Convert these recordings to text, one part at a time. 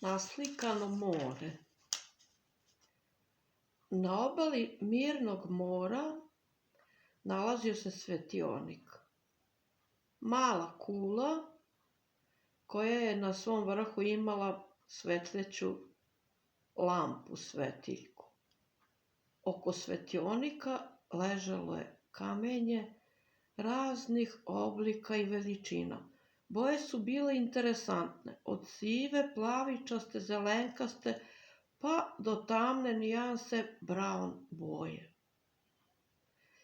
Naslikano more. Na obali Mirnog mora nalazio se svetionik. Mala kula koja je na svom vrhu imala svetleću lampu svetiljku. Oko svetionika ležalo je kamenje raznih oblika i veličina. Boje su bile interesantne, od sive, plavičaste, zelenkaste, pa do tamne nijanse braun boje.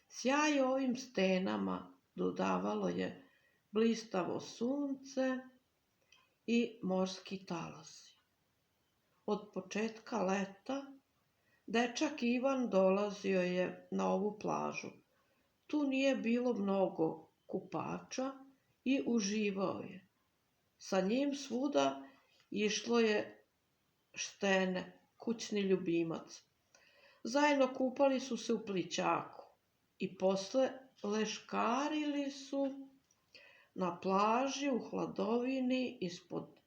Sjaj ovim stenama dodavalo je blistavo sunce i morski talasi. Od početka leta dečak Ivan dolazio je na ovu plažu. Tu nije bilo mnogo kupača i uživao je. Sa njim svuda išlo je Štene, kućni ljubimac. Zajedno kupali su se u plićaku i posle leškarili su na plaži u hladovini ispod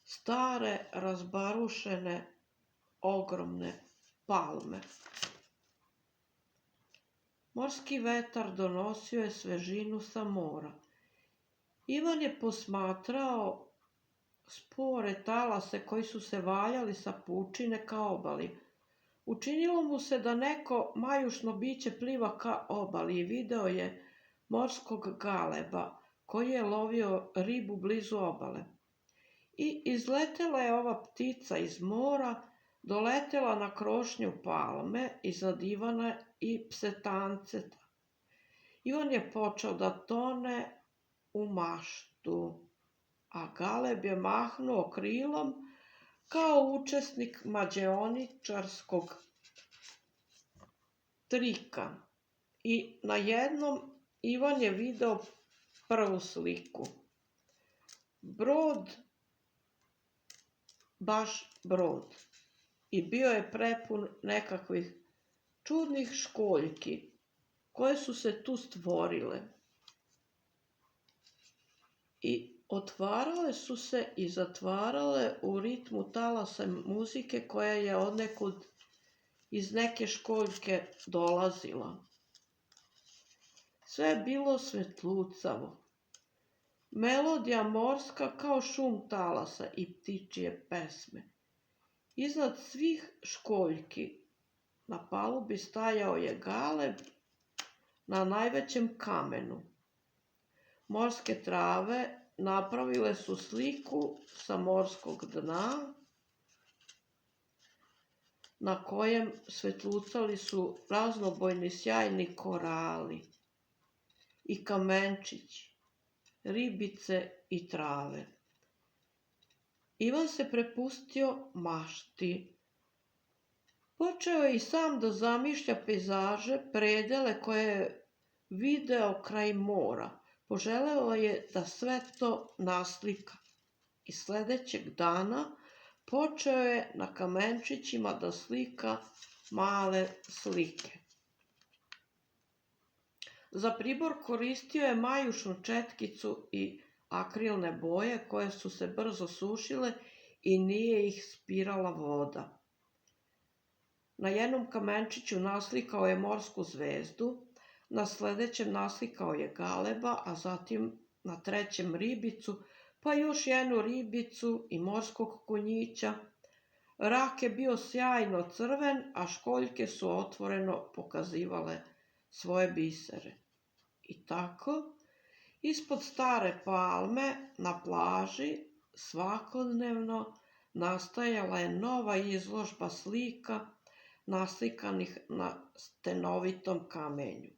stare razbarušene ogromne palme. Morski vetar donosio je svežinu sa mora. Ivan je posmatrao spore talase koji su se valjali sa pučine ka obali. Učinilo mu se da neko majušno biće pliva ka obali i video je morskog galeba koji je lovio ribu blizu obale. I izletela je ova ptica iz mora, doletela na krošnju palme iznad Ivana i psetanceta. Ivan je počeo da tone u maštu, a galeb je mahnuo krilom kao učesnik mađioničarskog trika. I najednom Ivan je video prvu sliku. Brod, baš brod. I bio je prepun nekakvih čudnih školjki koje su se tu stvorile. I otvarale su se i zatvarale u ritmu talasa muzike koja je odnekud iz neke školjke dolazila. Sve je bilo svetlucavo. Melodija morska kao šum talasa i ptičije pesme. Iznad svih školjki na palubi stajao je galeb na najvećem kamenu. Morske trave napravile su sliku sa morskog dna na kojem svetlucali su raznobojni sjajni korali i kamenčići, ribice i trave. Ivan se prepustio mašti. Počeo je i sam da zamišlja pejzaže, predele koje je video kraj mora. Poželeo je da sve to naslika. I sledećeg dana počeo je na kamenčićima da slika male slike. Za pribor koristio je majušnu četkicu i akrilne boje koje su se brzo sušile i nije ih spirala voda. Na jednom kamenčiću naslikao je morsku zvezdu, na sledećem naslikao je galeba, a zatim na trećem ribicu, pa još jednu ribicu i morskog konjića. Rak je bio sjajno crven, a školjke su otvoreno pokazivale svoje bisere. I tako, ispod stare palme na plaži svakodnevno nastajala je nova izložba slika naslikanih na stenovitom kamenju.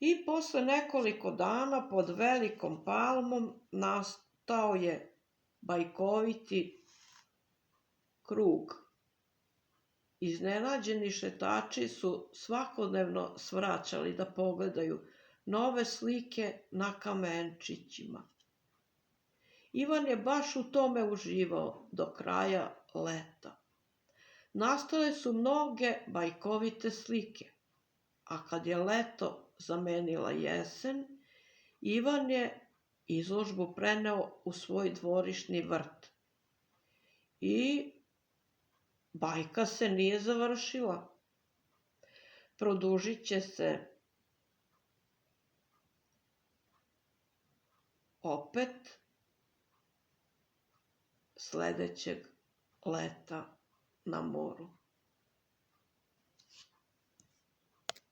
I posle nekoliko dana pod velikom palmom nastao je bajkoviti krug. Iznenađeni šetači su svakodnevno svraćali da pogledaju nove slike na kamenčićima. Ivan je baš u tome uživao do kraja leta. Nastale su mnoge bajkovite slike, a kad je leto zamenila jesen, Ivan je izložbu preneo u svoj dvorišni vrt. I bajka se nije završila. Produžit će se opet sledećeg leta na moru.